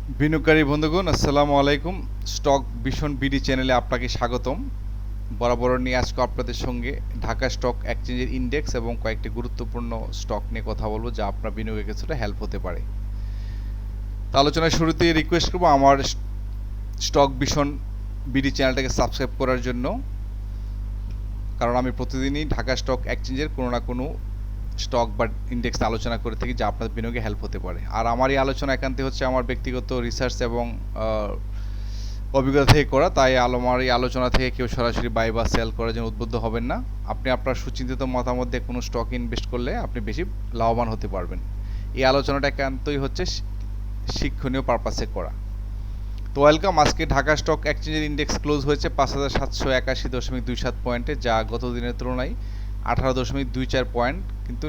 বিনিয়োগকারী বন্ধুগণ, আসসালামু আলাইকুম। স্টক ভীষণ বিডি চ্যানেলে আপনাকে স্বাগতম। বরাবর নিয়ে আজকে আপনাদের সঙ্গে ঢাকা স্টক এক্সচেঞ্জের ইন্ডেক্স এবং কয়েকটি গুরুত্বপূর্ণ স্টক নিয়ে কথা বলবো, যা আপনার বিনিয়োগের ক্ষেত্রে হেল্প হতে পারে। তো আলোচনার শুরুতেই রিকোয়েস্ট করবো আমার স্টক ভীষণ বিডি চ্যানেলটাকে সাবস্ক্রাইব করার জন্য, কারণ আমি প্রতিদিনই ঢাকা স্টক এক্সচেঞ্জের কোনো না কোনো স্টক বা ইন্ডেক্স আলোচনা করে থাকি, যা আপনার বিনিয়োগে হেল্প হতে পারে। আর আমার এই আলোচনা একান্তই হচ্ছে আমার ব্যক্তিগত রিসার্চ এবং অভিজ্ঞতা থেকে করা, তাই আমার এই আলোচনা থেকে কেউ সরাসরি বাই বা সেল করার জন্য উদ্বুদ্ধ হবেন না। আপনি আপনার সুচিন্তিত মতামত দিয়ে কোনো স্টক ইনভেস্ট করলে আপনি বেশি লাভবান হতে পারবেন। এই আলোচনাটা একান্তই হচ্ছে শিক্ষণীয় পারপাসে করা। তো ওয়েলকাম। আজকে ঢাকা স্টক এক্সচেঞ্জের ইন্ডেক্স ক্লোজ হয়েছে ৫,৭৮১.২৭ পয়েন্টে, যা গত দিনের তুলনায় 18.24 পয়েন্ট কিন্তু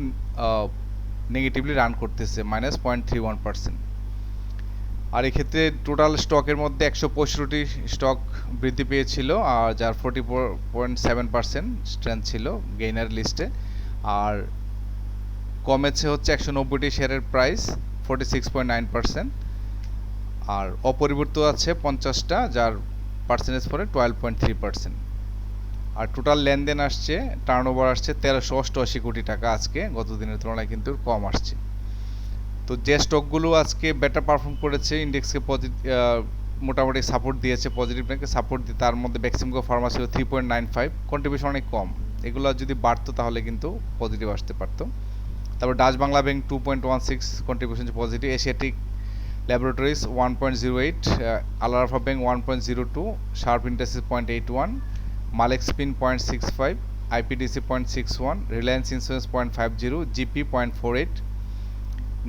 নেগেটিভলি রান করতেছে, -0.31%। আর এক্ষেত্রে টোটাল স্টকের মধ্যে ১৬৫ স্টক বৃদ্ধি পেয়েছিল, আর যার 44.7% স্ট্রেংথ ছিল গেইনার লিস্টে। আর কমেছে হচ্ছে ১৯০টি শেয়ারের প্রাইস 46.9%। আর অপরিবর্তিত আছে 50টা, যার পার্সেন্টেজ পরে 12.3%। আর টোটাল লেনদেন আসছে, টার্নওভার আসছে ১৩৮৮ কোটি টাকা আজকে, গত দিনের তুলনায় কিন্তু কম আসছে। তো যে স্টকগুলো আজকে বেটার পারফর্ম করেছে, ইন্ডেক্সকে মোটামুটি সাপোর্ট দিয়েছে, পজিটিভ ব্যাংকে সাপোর্ট দিয়ে, তার মধ্যে বেক্সিমকো ফার্মা ছিল 3.95, কন্ট্রিবিউশন অনেক কম। এগুলো যদি বাড়তো তাহলে কিন্তু পজিটিভ আসতে পারতো। তারপর Dutch Bangla bank 2.16 contribution positive, Asiatic laboratories 1.08, Alarafah bank 1.02, sharp industries 0.81, Malek spin 0.65, IPDC 0.61, reliance insurance 0.50, GP 0.48,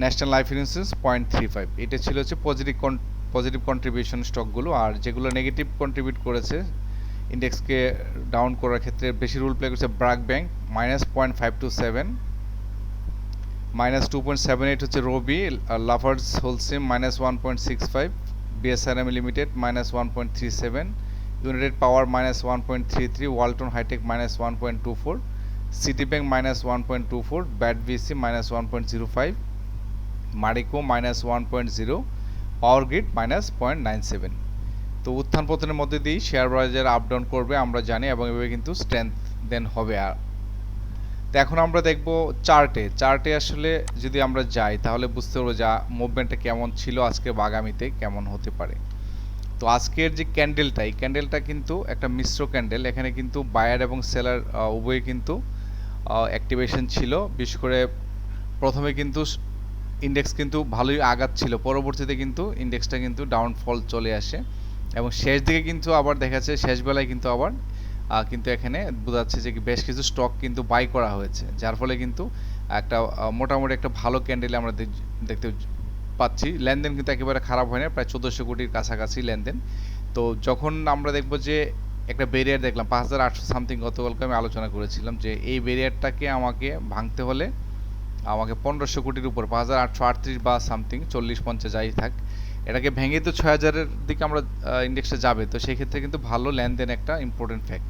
national life insurance 0.35। এটা ছিল হচ্ছে পজিটিভ কন্ট্রিবিউশন স্টকগুলো। আর যেগুলো নেগেটিভ কন্ট্রিবিউট করেছে ইন্ডেক্সকে ডাউন করার ক্ষেত্রে বেশি রোল প্লে করেছে ব্র্যাক ব্যাংক -0.527, -2.78 হচ্ছে Robi, Lafarge Holcim -1.65, BSRM limited -1.37, united power -1.33, Walton hitech -1.24, city bank -1.24, BAT BC -1.05, Marico -1.0, power grid -0.97। তো উত্থান পতনের মধ্যে দিয়েই শেয়ার বাজার আপ ডাউন করবে আমরা জানি, এবং এভাবে কিন্তু স্ট্রেংথ দেন হবে। আর তো এখন আমরা দেখব চার্টে আসলে যদি আমরা যাই তাহলে বুঝতে পারবো যে মুভমেন্টটা কেমন ছিল আজকে বা আগামীতে কেমন হতে পারে। তো আজকের যে ক্যান্ডেলটা, এই ক্যান্ডেলটা কিন্তু একটা মিশ্র ক্যান্ডেল। এখানে কিন্তু বায়ার এবং সেলার উভয়ই কিন্তু অ্যাক্টিভেশন ছিল। বিশেষ করে প্রথমে কিন্তু ইন্ডেক্স কিন্তু ভালোই আগাচ্ছিল, পরবর্তীতে কিন্তু ইন্ডেক্সটা কিন্তু ডাউনফল চলে আসে, এবং শেষ দিকে কিন্তু আবার দেখা যাচ্ছে শেষ বেলায় কিন্তু আবার কিন্তু এখানে বোঝা যাচ্ছে যে বেশ কিছু স্টক কিন্তু বাই করা হয়েছে, যার ফলে কিন্তু একটা মোটামুটি একটা ভালো ক্যান্ডেল আমরা দেখতে পাচ্ছি। লেনদেন কিন্তু একেবারে খারাপ হয় না, প্রায় ১৪০০ কোটির কাছাকাছি লেনদেন। তো যখন আমরা দেখব যে একটা ব্যারিয়ার দেখলাম ৫,৮০০ সামথিং, গতকালকে আমি আলোচনা করেছিলাম যে এই ব্যারিয়ারটাকে আমাকে ভাঙতে হলে আমাকে ১৫০০ কোটির উপর ৫,৮৩৮ বা সামথিং ৪০-৫০ যাই থাক, এটাকে ভেঙে তো ৬,০০০-এর দিকে আমরা ইন্ডেক্সটা যাবে। তো সেই ক্ষেত্রে কিন্তু ভালো লেনদেন একটা ইম্পর্টেন্ট ফ্যাক্ট।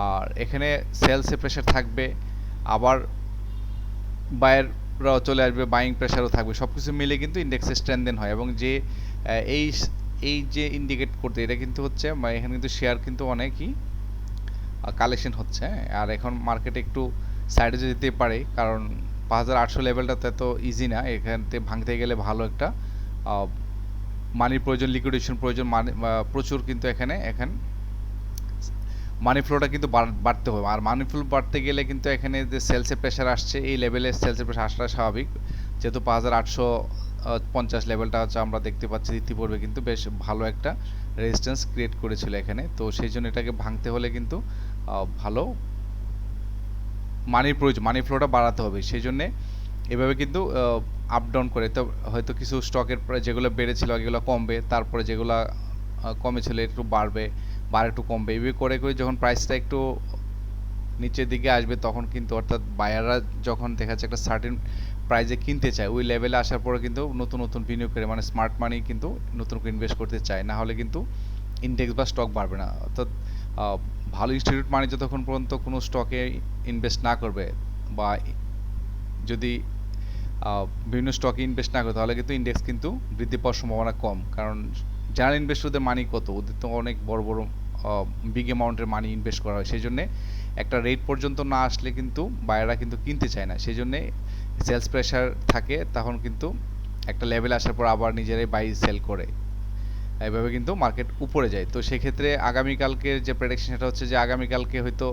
আর এখানে সেলসে প্রেশার থাকবে, আবার বায়াররাও চলে আসবে, বাইং প্রেশারও থাকবে, সব কিছু মিলে কিন্তু ইন্ডেক্সে স্ট্রেনদেন হয়। এবং যে এই এই যে ইন্ডিকেট করতে, এটা কিন্তু হচ্ছে এখানে কিন্তু শেয়ার কিন্তু অনেকই কালেকশন হচ্ছে। আর এখন মার্কেটে একটু সাইডে যেতে পারে, কারণ ৫,৮০০ লেভেলটাতে তো ইজি না, এখানতে ভাঙতে গেলে ভালো একটা মানির প্রয়োজন, লিকুইডেশন প্রয়োজন, প্রচুর কিন্তু এখানে মানি ফ্লোটা কিন্তু বাড়তে হবে। আর মানি ফ্লো বাড়তে গেলে কিন্তু এখানে যে সেলসের প্রেশার আসছে, এই লেভেলে সেলসের প্রেশার আসাটা স্বাভাবিক, যেহেতু ৫,৮৫০ লেভেলটা হচ্ছে আমরা দেখতে পাচ্ছি ইতিপূর্বে কিন্তু বেশ ভালো একটা রেজিস্ট্যান্স ক্রিয়েট করেছিল এখানে। তো সেই জন্য এটাকে ভাঙতে হলে কিন্তু ভালো মানির প্রয়োজন, মানি ফ্লোটা বাড়াতে হবে। সেই জন্যে এভাবে কিন্তু আপ ডাউন করে, তো হয়তো কিছু স্টকের যেগুলো বেড়েছিল এগুলো কমবে, তারপরে যেগুলো কমেছিল একটু বাড়বে, বা একটু কমবে, এভাবে করে করে যখন প্রাইসটা একটু নিচের দিকে আসবে তখন কিন্তু, অর্থাৎ বায়াররা যখন দেখা যাচ্ছে একটা সার্টেন প্রাইসে কিনতে চায়, ওই লেভেলে আসার পরে কিন্তু নতুন নতুন বিনিয়োগ করে, মানে স্মার্ট মানি কিন্তু নতুন করে ইনভেস্ট করতে চায়, না হলে কিন্তু ইন্ডেক্স বা স্টক বাড়বে না। অর্থাৎ ভালো ইনস্টিটিউট মানি যতক্ষণ পর্যন্ত কোনো স্টকে ইনভেস্ট না করবে, বা যদি বিভিন্ন স্টকে ইনভেস্ট না করে তাহলে কিন্তু ইন্ডেক্স কিন্তু বৃদ্ধি পাওয়ার সম্ভাবনা কম, কারণ জেনারেল ইনভেস্টরদের মানি কত, ওদের তো অনেক বড় বড় বিগ অ্যামাউন্টের মানি ইনভেস্ট করা হয়, সেই জন্যে একটা রেট পর্যন্ত না আসলে কিন্তু বায়াররা কিন্তু কিনতে চায় না, সেই জন্যে সেলস প্রেশার থাকে, তখন কিন্তু একটা লেভেল আসার পর আবার নিজেরাই বাই সেল করে, এইভাবে কিন্তু মার্কেট উপরে যায়। তো সেক্ষেত্রে আগামীকালকের যে প্রেডিকশন সেটা হচ্ছে যে আগামীকালকে হয়তো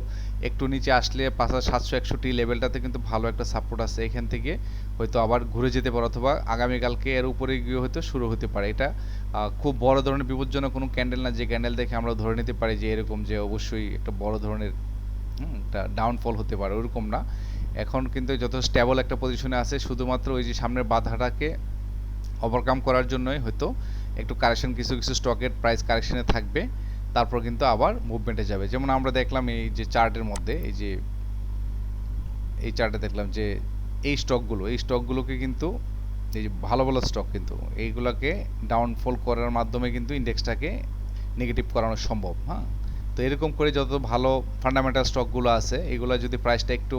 একটু নিচে আসলে 5761 লেভেলটাতে কিন্তু ভালো একটা সাপোর্ট আছে, এখান থেকে হয়তো আবার ঘুরে যেতে পারে, অথবা আগামীকালকে এর উপরে গিয়ে হয়তো শুরু হতে পারে। এটা খুব বড় ধরনের বিপজ্জনক কোনো ক্যান্ডেল না, যে ক্যান্ডেল দেখে আমরা ধরে নিতে পারি যে এরকম যে অবশ্যই একটা বড় ধরনের একটা ডাউনফল হতে পারে, ওরকম না। এখন কিন্তু যত স্টেবল একটা পজিশনে আছে, শুধুমাত্র ওই যে সামনের বাধাটাকে ওভারকাম করার জন্যই হয়তো একটু কারেকশন, কিছু কিছু স্টকের প্রাইস কারেকশনে থাকবে, তারপর কিন্তু আবার মুভমেন্টে যাবে। যেমন আমরা দেখলাম এই যে চার্টের মধ্যে, এই চার্টে দেখলাম যে এই স্টকগুলোকে কিন্তু এই যে ভালো ভালো স্টক কিন্তু এইগুলোকে ডাউনফল করার মাধ্যমে কিন্তু ইন্ডেক্সটাকে নেগেটিভ করানো সম্ভব। হ্যাঁ, তো এরকম করে যত ভালো ফান্ডামেন্টাল স্টকগুলো আছে এগুলো যদি প্রাইসটা একটু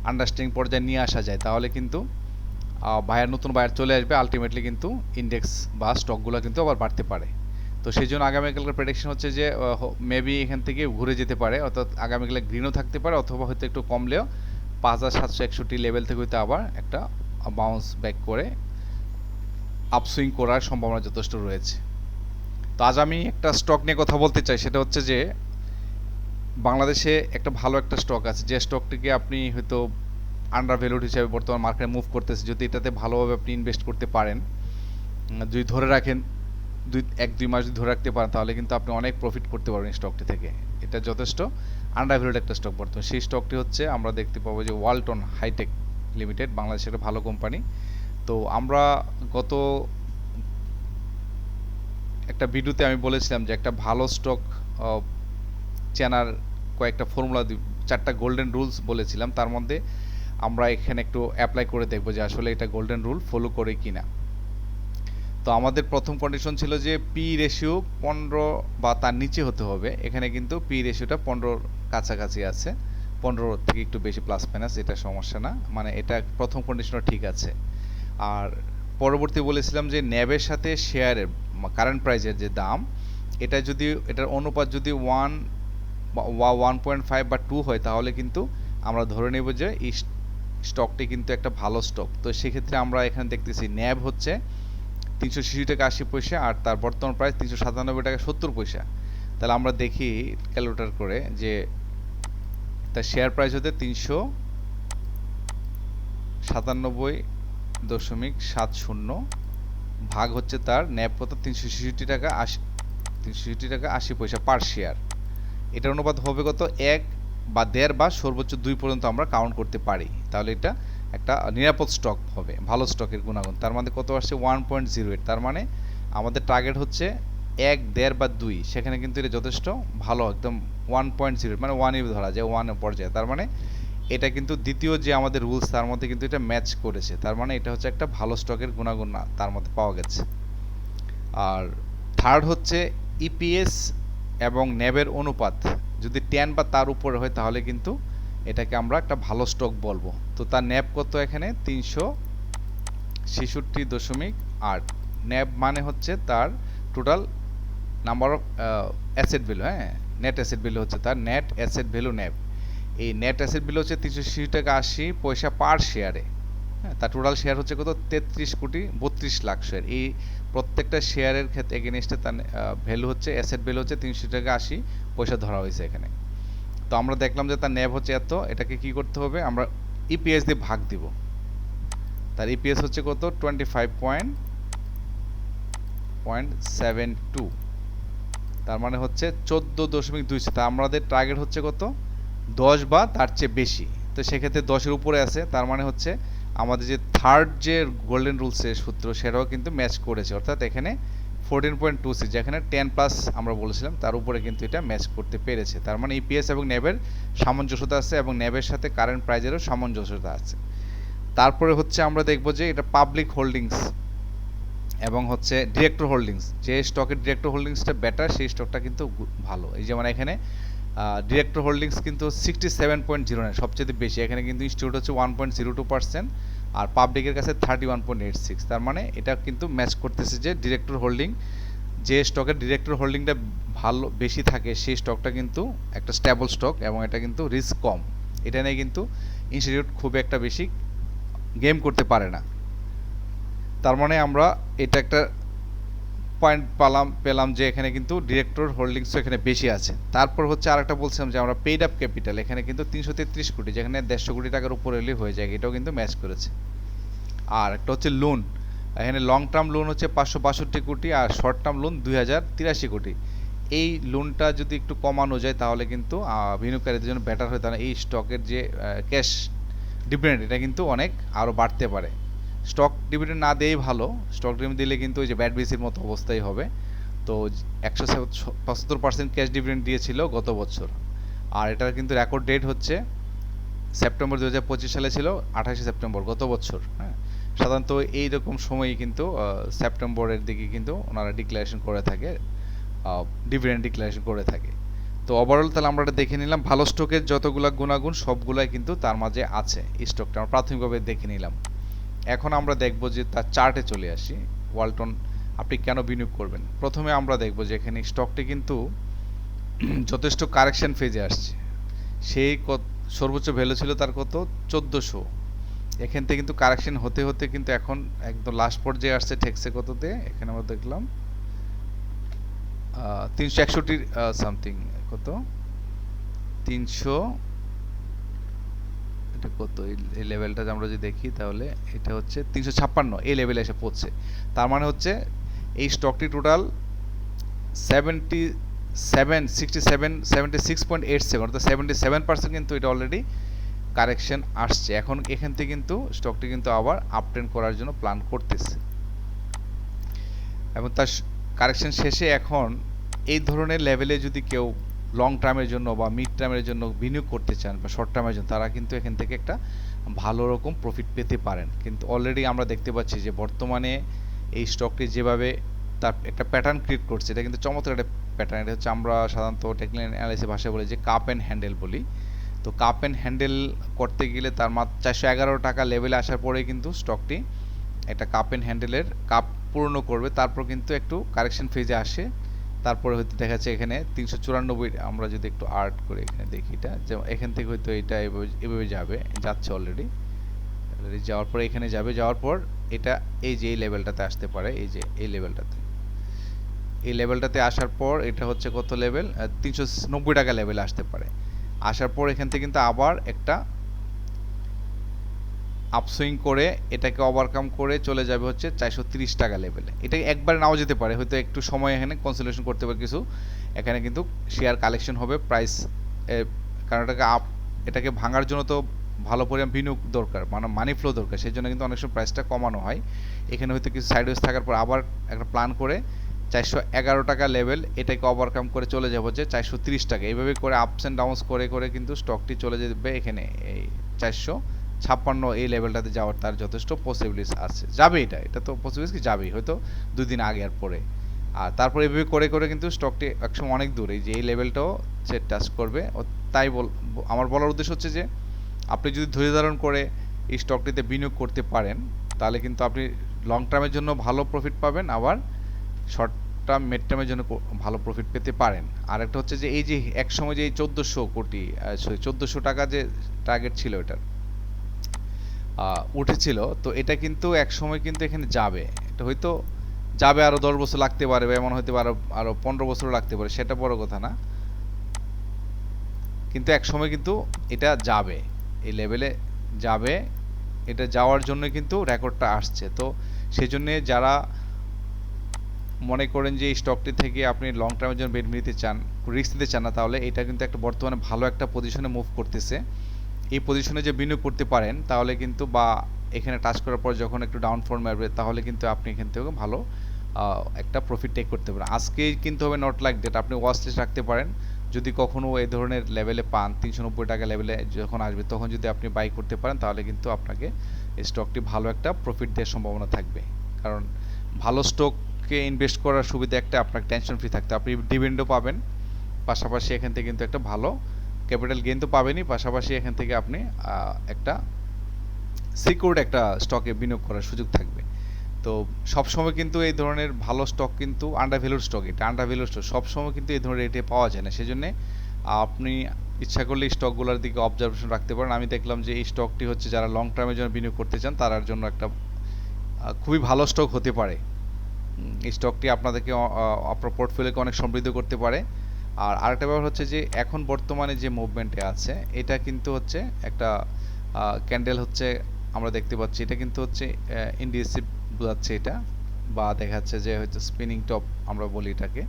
আন্ডারস্ট্যান্ডিং পর্যায়ে নিয়ে আসা যায়, তাহলে কিন্তু নতুন বায়ার চলে আসবে, আলটিমেটলি কিন্তু ইন্ডেক্স বা স্টকগুলো কিন্তু আবার বাড়তে পারে। তো সেই জন্য আগামীকালকার প্রেডিকশন হচ্ছে যে মেবি এখান থেকে ঘুরে যেতে পারে, অর্থাৎ আগামীকালে গ্রিনও থাকতে পারে, অথবা হয়তো একটু কমলেও 5761 লেভেল থেকে হয়তো আবার একটা বাউন্স ব্যাক করে আপসুইং করার সম্ভাবনা যথেষ্ট রয়েছে। তো আজ আমি একটা স্টক নিয়ে কথা বলতে চাই, সেটা হচ্ছে যে বাংলাদেশে একটা ভালো একটা স্টক আছে, যে স্টকটিকে আপনি হয়তো আন্ডার ভ্যালুড হিসেবে বর্তমান মার্কেটে মুভ করতেছে, যদি এটাতে ভালোভাবে আপনি ইনভেস্ট করতে পারেন, যদি ধরে রাখেন 1-2 মাস যদি ধরে রাখতে পারেন, তাহলে কিন্তু আপনি অনেক প্রফিট করতে পারবেন স্টকটি থেকে। এটা যথেষ্ট আন্ডার ভ্যালুড একটা স্টক বর্তমানে। সেই স্টকটি হচ্ছে আমরা দেখতে পাবো যে ওয়ালটন হাইটেক লিমিটেড, বাংলাদেশের একটা ভালো কোম্পানি। তো আমরা গত একটা ভিডিওতে আমি বলেছিলাম যে একটা ভালো স্টক চেনার কয়েকটা ফর্মুলা, 4টা গোল্ডেন রুলস বলেছিলাম, তার মধ্যে আমরা এখানে একটু অ্যাপ্লাই করে দেখব যে আসলে এটা গোল্ডেন রুল ফলো করে কিনা। তো আমাদের প্রথম কন্ডিশন ছিল যে পি রেশিও 15 বা তার নিচে হতে হবে, এখানে কিন্তু পি রেশিওটা 15 কাছাকাছি আছে, 15 থেকে একটু বেশি প্লাস মাইনাস, এটা সমস্যা না, মানে এটা প্রথম কন্ডিশনটা ঠিক আছে। আর পরবর্তী বলেছিলাম যে ন্যাবের সাথে শেয়ারের কারেন্ট প্রাইজের যে দাম, এটা যদি এটার অনুপাত যদি 1 বা 1.5 বা 2 হয়, তাহলে কিন্তু আমরা ধরে নেব যে এই স্টকটি কিন্তু একটা ভালো স্টক। তো সেক্ষেত্রে আমরা এখানে দেখতেছি ন্যাব হচ্ছে 386 টাকা 80 পয়সা, আর তার বর্তমান প্রাইস 397 টাকা 70 পয়সা। তাহলে আমরা দেখি ক্যালকুলেটর করে যে তার শেয়ার প্রাইস হতে 397.70 ভাগ হচ্ছে তার ন্যাব কত, 366 টাকা 80 পয়সা পার শেয়ার। এটার অনুপাত হবে কত, 1 বা 1.5 বা সর্বোচ্চ 2 পর্যন্ত আমরা কাউন্ট করতে পারি, তাহলে এটা একটা নিরাপদ স্টক হবে, ভালো স্টকের গুণাগুণ। তার মানে কত আসছে 1.08, তার মানে আমাদের টার্গেট হচ্ছে 1, 1.5 বা 2, সেখানে কিন্তু এটা যথেষ্ট ভালো, একদম 1.0 মানে 1 ধরা যায়, 1 পর্যায়ে। তার মানে এটা কিন্তু দ্বিতীয় যে আমাদের রুলস তার মধ্যে কিন্তু এটা ম্যাচ করেছে, তার মানে এটা হচ্ছে একটা ভালো স্টকের গুণাগুণ না তার মধ্যে পাওয়া গেছে। আর থার্ড হচ্ছে ইপিএস এবং ন্যাবের অনুপাত যদি 10 বা তার উপরে হয়, তাহলে কিন্তু এটাকে আমরা একটা ভালো স্টক বলবো। তো তার ন্যাব কত এখানে 366.8, ন্যাব মানে হচ্ছে তার total number of asset value, হ্যাঁ, নেট অ্যাসেট ভ্যালু হচ্ছে তার নেট অ্যাসেট ভ্যালু ন্যাব। এই নেট অ্যাসেট ভ্যালু হচ্ছে 386 টাকা 80 পয়সা পার শেয়ারে, হ্যাঁ, তার টোটাল শেয়ার হচ্ছে কত 33,32,00,000 শেয়ার। এই প্রত্যেকটা শেয়ারের ক্ষেত্রে এগেনস্টে তার ভ্যালু হচ্ছে, অ্যাসেট ভ্যালু হচ্ছে 300 টাকা 80 পয়সা ধরা হয়েছে এখানে। তো আমরা দেখলাম যে তার ন্যাব হচ্ছে এত, এটাকে কি করতে হবে, আমরা ইপিএস দিয়ে ভাগ দিব। তার ইপিএস হচ্ছে কত 25.72, তার মানে হচ্ছে 14.2। তা আমাদের টার্গেট হচ্ছে কত 10 বা তার চেয়ে বেশি, তো সেক্ষেত্রে 10-এর উপরে আছে, তার মানে হচ্ছে আমাদের যে থার্ড যে গোল্ডেন রুলসের সূত্র সেটাও কিন্তু ম্যাচ করেছে, অর্থাৎ এখানে 14.26 যেখানে 10 প্লাস আমরা বলেছিলাম তার উপরে কিন্তু এটা ম্যাচ করতে পেরেছে। তার মানে ইপিএস এবং ন্যাবের সামঞ্জস্যতা আছে, এবং ন্যাবের সাথে কারেন্ট প্রাইজেরও সামঞ্জস্যতা আছে। তারপরে হচ্ছে আমরা দেখব যে এটা পাবলিক হোল্ডিংস এবং হচ্ছে ডিরেক্টর হোল্ডিংস, যে স্টকের ডিরেক্টর হোল্ডিংসটা বেটার সেই স্টকটা কিন্তু ভালো। এই যেমন এখানে ডিরেক্টর হোল্ডিংস কিন্তু 67.09 সবচেয়ে বেশি, এখানে কিন্তু ইনস্টিটিউট হচ্ছে 1.02%, আর পাবলিকের কাছে 31.86, তার মানে এটা কিন্তু ম্যাচ করতেছে যে ডিরেক্টর হোল্ডিং, যে স্টকের ডিরেক্টর হোল্ডিংটা ভালো বেশি থাকে সেই স্টকটা কিন্তু একটা স্টেবল স্টক এবং এটা কিন্তু রিস্ক কম। এটা নিয়ে কিন্তু ইনস্টিটিউট খুব একটা বেশি গেম করতে পারে না। তার মানে আমরা এটা একটা পয়েন্ট পেলাম যে এখানে কিন্তু ডিরেক্টর হোল্ডিংস এখানে বেশি আছে। তারপর হচ্ছে আরেকটা বলছিলাম যে আমরা পেইড আপ ক্যাপিটাল, এখানে কিন্তু 333 কোটি, যেখানে 150 কোটি টাকার উপরে এলে হয়ে যায়, এটাও কিন্তু ম্যাচ করেছে। আর একটা হচ্ছে লোন, এখানে লং টার্ম লোন হচ্ছে 562 কোটি আর শর্ট টার্ম লোন 2083 কোটি। এই লোনটা যদি একটু কমানো যায় তাহলে কিন্তু বিনিয়োগকারীদের জন্য বেটার হয়, তাহলে এই স্টকের যে ক্যাশ ডিভিডেন্ড এটা কিন্তু অনেক আরও বাড়তে পারে। স্টক ডিভিডেন্ড না দিয়েই ভালো, স্টক ডিভিডেন্ড দিলে কিন্তু ওই যে ব্যাড বিসির মতো অবস্থাই হবে। তো 175% ক্যাশ ডিভিডেন্ড দিয়েছিল গত বছর, আর এটার কিন্তু রেকর্ড ডেট হচ্ছে সেপ্টেম্বর 2025 সালে ছিল 28 সেপ্টেম্বর গত বছর। হ্যাঁ, সাধারণত এইরকম সময়ই কিন্তু সেপ্টেম্বরের দিকে কিন্তু ওনারা ডিক্লারেশন করে থাকে, ডিভিডেন্ড ডিক্লারেশন করে থাকে। তো ওভারঅল তাহলে আমরা এটা দেখে নিলাম, ভালো স্টকের যতগুলো গুণাগুণ সবগুলাই কিন্তু তার মাঝে আছে। এই স্টকটা আমরা প্রাথমিকভাবে দেখে নিলাম। এখন আমরা দেখব যে তার চার্টে চলে আসি, ওয়ালটন আপনি কেন বিনিয়োগ করবেন। প্রথমে আমরা দেখব যে এখানে স্টকটি কিন্তু যথেষ্ট কারেকশন ফেজে আসছে। সেই সর্বোচ্চ ভ্যালু ছিল তার কত 1400, এখান থেকে কিন্তু কারেকশন হতে হতে কিন্তু এখন একদম লাস্ট পর্যায়ে আসছে, ঠেকছে কততে, এখানে আমরা দেখলাম 361 সামথিং, কত 300, এটা কত এই লেভেলটা আমরা যদি দেখি তাহলে এটা হচ্ছে 356, এই লেভেলে এসে পড়ছে। তার মানে হচ্ছে এই স্টকটি টোটাল 76.87 অর্থাৎ 77% কিন্তু এটা অলরেডি কারেকশন আসছে। এখন এখান থেকে কিন্তু স্টকটি কিন্তু আবার আপট্রেন্ড করার জন্য প্ল্যান করতেছে, এবং তার কারেকশন শেষে এখন এই ধরনের লেভেলে যদি কেউ লং টার্মের জন্য বা মিড টার্মের জন্য বিনিয়োগ করতে চান বা শর্ট টার্মের জন্য, তারা কিন্তু এখান থেকে একটা ভালো রকম প্রফিট পেতে পারেন। কিন্তু অলরেডি আমরা দেখতে পাচ্ছি যে বর্তমানে এই স্টকটি যেভাবে তার একটা প্যাটার্ন ক্রিয়েট করছে, এটা কিন্তু চমৎকার একটা প্যাটার্ন। এটা হচ্ছে আমরা সাধারণত টেকনিক্যাল অ্যানালাইসিস ভাষায় বলি যে কাপ অ্যান্ড হ্যান্ডেল বলি। তো কাপ অ্যান্ড হ্যান্ডেল করতে গেলে তার মাত্র 411 টাকা লেভেলে আসার পরে কিন্তু স্টকটি একটা কাপ অ্যান্ড হ্যান্ডেলের কাপ পূর্ণ করবে, তারপর কিন্তু একটু কারেকশন ফেজে আসে, তারপরে হয়তো দেখা যাচ্ছে এখানে 394, আমরা যদি একটু আর্ট করে এখানে দেখি এটা, যেমন এখান থেকে হয়তো এটা এভাবে যাচ্ছে অলরেডি যাওয়ার পরে এখানে যাওয়ার পর এটা এই যে এই লেভেলটাতে আসতে পারে, এই যে এই লেভেলটাতে আসার পর এটা হচ্ছে কত লেভেল 390 টাকা লেভেলে আসতে পারে। আসার পর এখান থেকে কিন্তু আবার একটা আপসুইং করে এটাকে ওভারকাম করে চলে যাবে হচ্ছে 430 টাকা লেভেলে। এটা একবারে নাও যেতে পারে, হয়তো একটু সময় এখানে কনসোলিডেশন করতে পারে কিছু, এখানে কিন্তু শেয়ার কালেকশন হবে প্রাইস, কারণ এটাকে ভাঙার জন্য তো ভালো পরিমাণ বিনিয়োগ দরকার, মানে মানি ফ্লো দরকার, সেই জন্য কিন্তু অনেক সময় প্রাইসটা কমানো হয়। এখানে হয়তো কিছু সাইডওয়েজ থাকার পর আবার একটা প্ল্যান করে 411 টাকা লেভেল এটাকে ওভারকাম করে চলে যাবো যে 430 টাকা, এইভাবে করে আপস অ্যান্ড ডাউনস করে কিন্তু স্টকটি চলে যাবে এখানে এই 456 এই লেভেলটাতে যাওয়ার তার যথেষ্ট পসিবিলিটিস আছে, যাবে এটা তো পসিবিলিটিস কি যাবেই হয়তো 2 দিন আগে আর পরে। আর তারপর এভাবে করে কিন্তু স্টকটি একসময় অনেক দূর এই যে এই লেভেলটাও সে টাচ করবে। তাই আমার বলার উদ্দেশ্য হচ্ছে যে আপনি যদি ধৈর্য ধারণ করে এই স্টকটিতে বিনিয়োগ করতে পারেন তাহলে কিন্তু আপনি লং টার্মের জন্য ভালো প্রফিট পাবেন, আবার শর্ট টার্ম মিড টার্মের জন্য ভালো প্রফিট পেতে পারেন। আর একটা হচ্ছে যে এই যে এক সময় যে 1400 কোটি 1400 টাকা যে টার্গেট ছিল এটার উঠেছিল, তো এটা কিন্তু এক সময় কিন্তু এখানে যাবে, এটা হয়তো যাবে আরো 10 বছর লাগতে পারে, এমন হতে পারে আরো 15 বছর লাগতে পারে, সেটা বড় কথা না, কিন্তু এক সময় কিন্তু এটা যাবে, এই লেভেলে যাবে। এটা যাওয়ার জন্য কিন্তু রেকর্ডটা আসছে। তো সেই জন্য যারা মনে করেন যে এই স্টকটি থেকে আপনি লং টার্মের জন্য বেনিফিট নিতে চান, রিস্ক নিতে চান না, তাহলে এটা কিন্তু একটা বর্তমানে ভালো একটা পজিশনে মুভ করতেছে। এই পজিশনে যে বিনিয়োগ করতে পারেন তাহলে কিন্তু, বা এখানে টাচ করার পর যখন একটু ডাউনফল মারবে তাহলে কিন্তু আপনি এখান থেকে ভালো একটা প্রফিট টেক করতে পারেন। আজকেই কিন্তু হবে নট লাইক দ্যাট, আপনি ওয়াচ লিস্ট রাখতে পারেন, যদি কখনো এই ধরনের লেভেলে পান 390 টাকা লেভেলে যখন আসবে তখন যদি আপনি বাই করতে পারেন তাহলে কিন্তু আপনাকে এই স্টকটি ভালো একটা প্রফিট দেওয়ার সম্ভাবনা থাকবে। কারণ ভালো স্টককে ইনভেস্ট করার সুবিধা একটা, আপনার টেনশন ফ্রি থাকতে, আপনি ডিভিডেন্ডও পাবেন, পাশাপাশি এখান থেকে কিন্তু একটা ভালো ক্যাপিটাল গেইন তো পাবেনই, পাশাপাশি এখান থেকে আপনি একটা সিকিউরড একটা স্টকে বিনিয়োগ করার সুযোগ থাকবে। তো সবসময় কিন্তু এই ধরনের ভালো স্টক কিন্তু আন্ডারভ্যালুড স্টক, এটা আন্ডারভ্যালুড স্টক সবসময় কিন্তু এই ধরনের রেটে পাওয়া যায় না। সেজন্য আপনি ইচ্ছা করলে এই স্টকগুলোর দিকে অবজারভেশন রাখতে পারেন। আমি দেখলাম যে এই স্টকটি হচ্ছে যারা লং টার্মের জন্য বিনিয়োগ করতে চান তার জন্য একটা খুবই ভালো স্টক হতে পারে। এই স্টকটি আপনাদেরকে আপনার পোর্টফোলিওকে অনেক সমৃদ্ধ করতে পারে। আর আরেকটা ব্যাপার হচ্ছে যে এখন বর্তমানে যে মুভমেন্টে আছে এটা কিন্তু হচ্ছে একটা ক্যান্ডেল হচ্ছে আমরা দেখতে পাচ্ছি, এটা কিন্তু হচ্ছে ইন্ডিসিভ বোঝাচ্ছে এটা, বা দেখা যাচ্ছে যে হচ্ছে স্পিনিং টপ আমরা বলি এটাকে।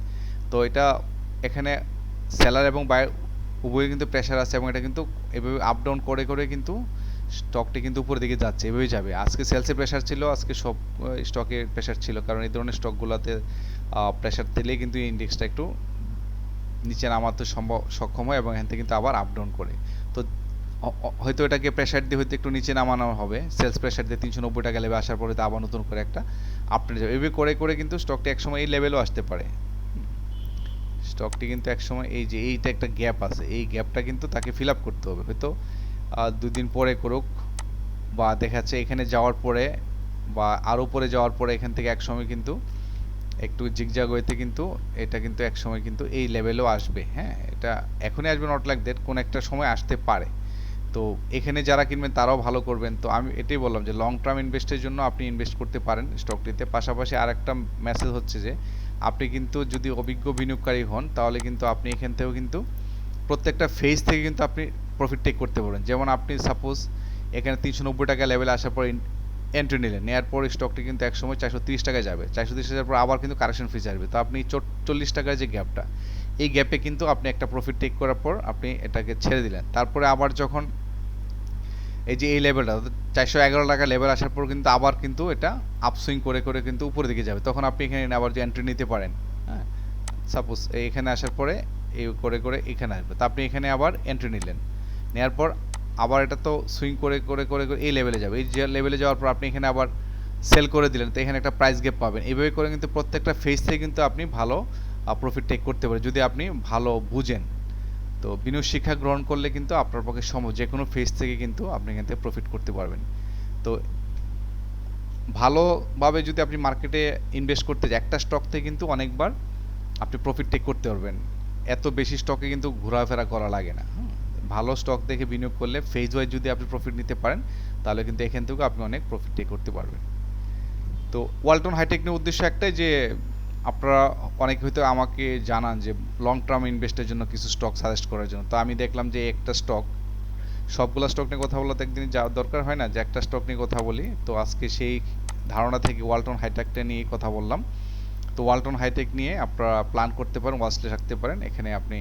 তো এটা এখানে সেলার এবং বায়ার উভয় কিন্তু প্রেশার আছে এবং এটা কিন্তু এভাবে আপ ডাউন করে করে কিন্তু স্টকটি কিন্তু উপরের দিকে যাচ্ছে, এভাবেই যাবে। আজকে সেলসে প্রেশার ছিল, আজকে সব স্টকে প্রেশার ছিল, কারণ এই ধরনের স্টকগুলোতে প্রেশার দিলেই কিন্তু ইন্ডেক্সটা একটু নিচে নামাতে সক্ষম হয় এবং এখান থেকে কিন্তু আবার আপ ডাউন করে। তো হয়তো এটাকে প্রেশার দিয়ে হয়তো একটু নিচে নামানো হবে, সেলস প্রেশার দিয়ে 390 টাকা লেভেল আসার পরে তো আবার নতুন করে একটা আপডেট যাবে। এভাবে করে করে কিন্তু স্টকটি একসময় এই লেভেলও আসতে পারে। স্টকটি কিন্তু একসময় এই যে এইটা একটা গ্যাপ আছে, এই গ্যাপটা কিন্তু তাকে ফিল আপ করতে হবে, হয়তো 2 দিন পরে করুক, বা দেখা যাচ্ছে এখানে যাওয়ার পরে বা আরও উপরে যাওয়ার পরে এখান থেকে একসময় কিন্তু একটু জিগজাগ ওয়েতে কিন্তু এটা কিন্তু একসময় কিন্তু এই লেভেলও আসবে। হ্যাঁ, এটা এখনই আসবে নট লাইক দ্যাট, কোন একটা সময় আসতে পারে। তো এখানে যারা কিনবেন তারাও ভালো করবেন। তো আমি এটাই বললাম যে লং টার্ম ইনভেস্টের জন্য আপনি ইনভেস্ট করতে পারেন স্টকটিতে। পাশাপাশি আরেকটা মেসেজ হচ্ছে যে আপনি কিন্তু যদি অভিজ্ঞ বিনিয়োগকারী হন তাহলে কিন্তু আপনি এখান থেকেও কিন্তু প্রত্যেকটা ফেজ থেকে কিন্তু আপনি প্রফিট টেক করতে পারবেন। যেমন আপনি সাপোজ এখানে 390 টাকা লেভেলে আসার পর এন্ট্রি নিলেন, নেওয়ার পর স্টকটি কিন্তু একসময় 430 টাকায় যাবে, 430 টাকার পর আবার কিন্তু কারেকশন ফিজ আসবে। তো আপনি 40 টাকার যে গ্যাপটা, এই গ্যাপে কিন্তু আপনি একটা প্রফিট টেক করার পর আপনি এটাকে ছেড়ে দিলেন। তারপরে আবার যখন এই যে এই লেভেলটা 411 টাকা লেভেল আসার পর কিন্তু আবার কিন্তু এটা আপসুইং করে করে কিন্তু উপরের দিকে যাবে, তখন আপনি এখানে আবার যে এন্ট্রি নিতে পারেন। হ্যাঁ, সাপোজ এখানে আসার পরে এই করে করে এখানে আসবে, তো আপনি এখানে আবার এন্ট্রি নিলেন, নেওয়ার পর আবার এটা তো সুইং করে করে করে করে এই লেভেলে যাবে, এই যে লেভেলে যাওয়ার পর আপনি এখানে আবার সেল করে দিলেন, তো এখানে একটা প্রাইস গ্যাপ পাবেন। এইভাবে করে কিন্তু প্রত্যেকটা ফেজ থেকে কিন্তু আপনি ভালো প্রফিট টেক করতে পারেন যদি আপনি ভালো বুঝেন। তো বিনিয়োগ শিক্ষা গ্রহণ করলে কিন্তু আপনার পক্ষে সম্ভব যে কোনো ফেজ থেকে কিন্তু আপনি এখান থেকে প্রফিট করতে পারবেন। তো ভালোভাবে যদি আপনি মার্কেটে ইনভেস্ট করতে যান একটা স্টক থেকে কিন্তু অনেকবার আপনি প্রফিট টেক করতে পারবেন, এত বেশি স্টকে কিন্তু ঘোরাফেরা করা লাগে না। ভালো স্টক দেখে বিনিয়োগ করলে ফেজ ওয়াইজ যদি আপনি প্রফিট নিতে পারেন তাহলে কিন্তু এখান থেকেও আপনি অনেক প্রফিট টেক করতে পারবেন। তো ওয়ালটন হাইটেক নিয়ে উদ্দেশ্য একটাই যে আপনারা অনেকে হয়তো আমাকে জানান যে লং টার্ম ইনভেস্টের জন্য কিছু স্টক সাজেস্ট করার জন্য। তো আমি দেখলাম যে একটা স্টক, সবগুলো স্টক নিয়ে কথা বলা তো একদিন যাওয়ার দরকার হয় না, যে একটা স্টক নিয়ে কথা বলি। তো আজকে সেই ধারণা থেকে ওয়ালটন হাইটেকটা নিয়ে কথা বললাম। তো ওয়ালটন হাইটেক নিয়ে আপনারা প্ল্যান করতে পারেন, ওয়াচলিস্টে রাখতে পারেন, এখানে আপনি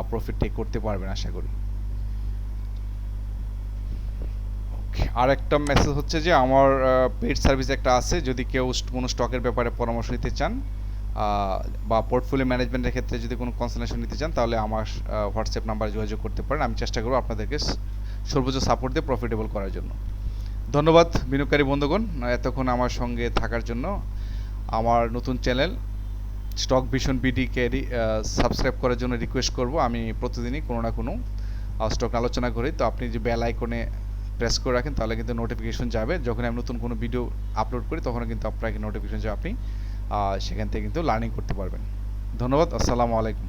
প্রফিট টেক করতে পারবেন আশা করি। আর একটা মেসেজ হচ্ছে যে আমার পেইড সার্ভিস একটা আছে, যদি কেউ কোনো স্টকের ব্যাপারে পরামর্শ নিতে চান বা পোর্টফোলিও ম্যানেজমেন্টের ক্ষেত্রে যদি কোনো কনসালটেশন নিতে চান তাহলে আমার হোয়াটসঅ্যাপ নাম্বারে যোগাযোগ করতে পারেন। আমি চেষ্টা করব আপনাদেরকে সর্বোচ্চ সাপোর্ট দিয়ে প্রফিটেবল করার জন্য। ধন্যবাদ বিনিয়োগকারী বন্ধুগণ এতক্ষণ আমার সঙ্গে থাকার জন্য। আমার নতুন চ্যানেল স্টক ভিশন বিডিকে সাবস্ক্রাইব করার জন্য রিকোয়েস্ট করব। আমি প্রতিদিনই কোনো না কোনো স্টক আলোচনা করি, তো আপনি যে বেল আইকনে প্রেস করে রাখেন তাহলে কিন্তু নোটিফিকেশন যাবে, যখন আমি নতুন কোনো ভিডিও আপলোড করি তখন কিন্তু আপনাকে নোটিফিকেশন যাবে, আপনি সেখান থেকে কিন্তু লার্নিং করতে পারবেন। ধন্যবাদ, আসসালামু আলাইকুম।